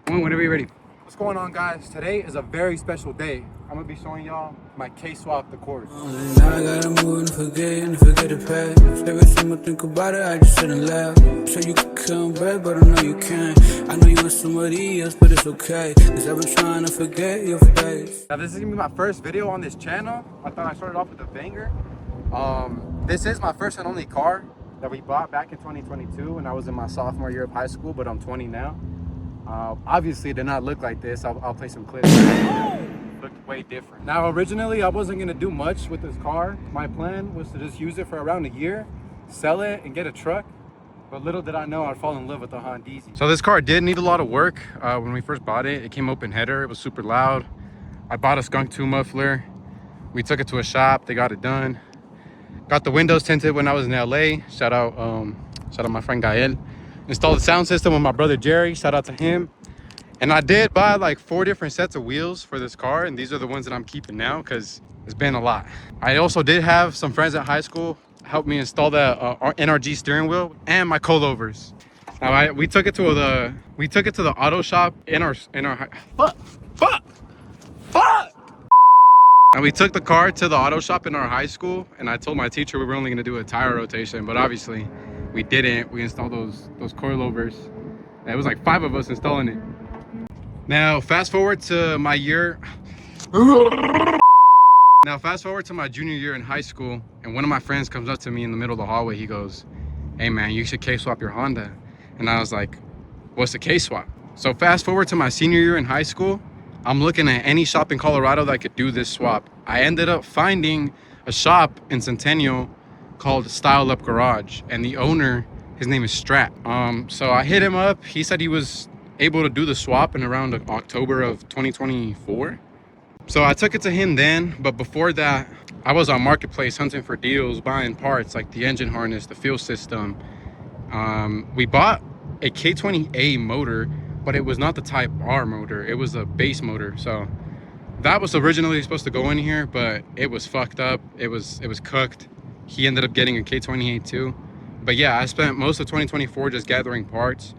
Whenever you're ready. What's going on, guys? Today is a very special day. I'm gonna be showing y'all my Kswapped Accord. Now I gotta move and forget the past. Every time I think about it, I just sit and laugh. So you can come back, but I know you can't. I know you with somebody else, but it's okay. Cause I've been trying to forget your face. Now, this is gonna be my first video on this channel. I thought I started off with a banger. This is my first and only car that we bought back in 2022 when I was in my sophomore year of high school, but I'm 20 now. Obviously, it did not look like this. I'll play some clips. Looked way different. Now, originally, I wasn't gonna do much with this car. My plan was to just use it for around a year, sell it, and get a truck. But little did I know I'd fall in love with the Honda. So this car did need a lot of work. When we first bought it, it came open header. It was super loud. I bought a skunk 2 muffler. We took it to a shop. They got it done. Got the windows tinted when I was in LA. Shout out my friend Gael. Installed the sound system with my brother Jerry. Shout out to him. And I did buy like 4 different sets of wheels for this car, and these are the ones that I'm keeping now because it's been a lot. I also did have some friends at high school help me install that NRG steering wheel and my coilovers. Now we took it to the auto shop in our fuck. And we took the car to the auto shop in our high school, and I told my teacher we were only going to do a tire rotation, but obviously we didn't. We installed those coilovers. And it was like 5 of us installing it. Now fast forward to my year. Now fast forward to my junior year in high school, and one of my friends comes up to me in the middle of the hallway. He goes, "Hey man, you should K-swap your Honda." And I was like, "What's a K-swap?" So fast forward to my senior year in high school. I'm looking at any shop in Colorado that could do this swap. I ended up finding a shop in Centennial called Style Up Garage, and the owner, his name is Strat. So I hit him up. He said he was able to do the swap in around October of 2024. So I took it to him then, but before that, I was on Marketplace hunting for deals, buying parts like the engine harness, the fuel system. We bought a K20A motor, but it was not the Type R motor. It was a base motor. So that was originally supposed to go in here, but it was fucked up. It was cooked. He ended up getting a K20A too. But yeah, I spent most of 2024 just gathering parts.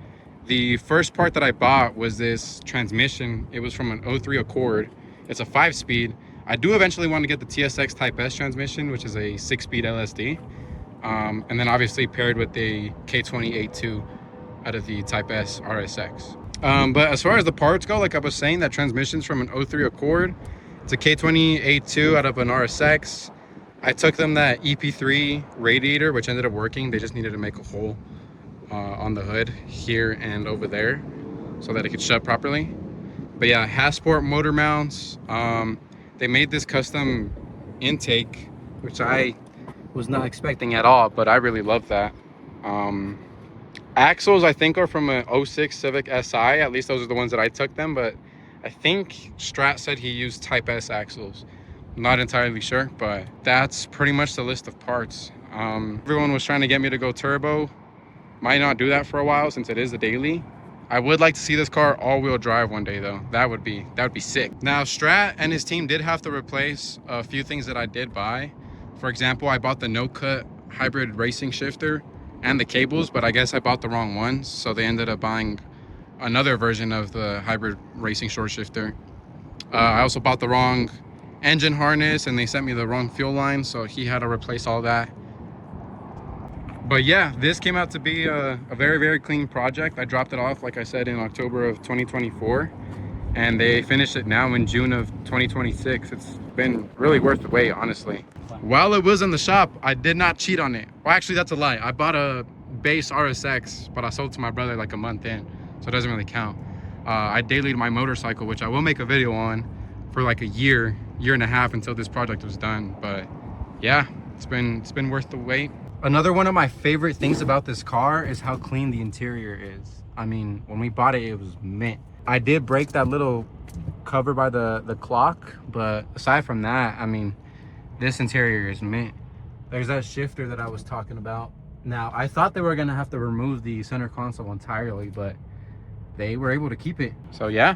The first part that I bought was this transmission. It was from an 03 Accord. It's a 5-speed. I do eventually want to get the TSX Type S transmission, which is a 6-speed LSD. And then obviously paired with the K20A2 out of the Type S RSX. But as far as the parts go, like I was saying, that transmission's from an 03 Accord. It's a K20A2 out of an RSX. I took them that EP3 radiator, which ended up working. They just needed to make a hole on the hood here and over there so that it could shut properly. But yeah, Hasport motor mounts. They made this custom intake, which I was not expecting at all, but I really love that. Axles, I think, are from an 06 Civic Si. At least those are the ones that I took them, but I think Strat said he used Type S axles. I'm not entirely sure, but that's pretty much the list of parts. Everyone was trying to get me to go turbo. Might not do that for a while since it is a daily. I would like to see this car all-wheel drive one day though. That would be sick. Now Strat and his team did have to replace a few things that I did buy. For example, I bought the no-cut hybrid racing shifter and the cables, but I guess I bought the wrong ones, so they ended up buying another version of the hybrid racing short shifter. I also bought the wrong engine harness, and they sent me the wrong fuel line, so he had to replace all that. But yeah, this came out to be a very, very clean project. I dropped it off, like I said, in October of 2024, and they finished it now in June of 2026. It's been really worth the wait, honestly. While it was in the shop, I did not cheat on it. Well, actually, that's a lie. I bought a base RSX, but I sold it to my brother like a month in, so it doesn't really count. I dailied my motorcycle, which I will make a video on, for like a year and a half until this project was done. But yeah, it's been worth the wait. Another one of my favorite things about this car is how clean the interior is. I mean, when we bought it, it was mint. I did break that little cover by the clock, but aside from that, I mean, this interior is mint. There's that shifter that I was talking about. Now, I thought they were gonna have to remove the center console entirely, but they were able to keep it. So yeah.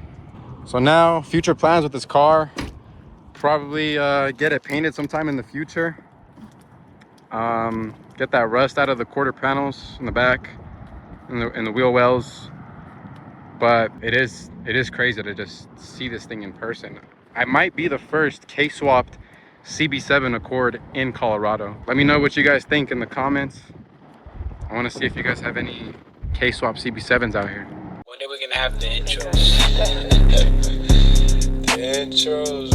So now, future plans with this car. Probably get it painted sometime in the future. Get that rust out of the quarter panels in the back and the wheel wells. But it is crazy to just see this thing in person. I might be the first K-swapped CB7 Accord in Colorado. Let me know what you guys think in the comments. I want to see if you guys have any K-swap CB7s out here. When are we gonna have the intros? The intros.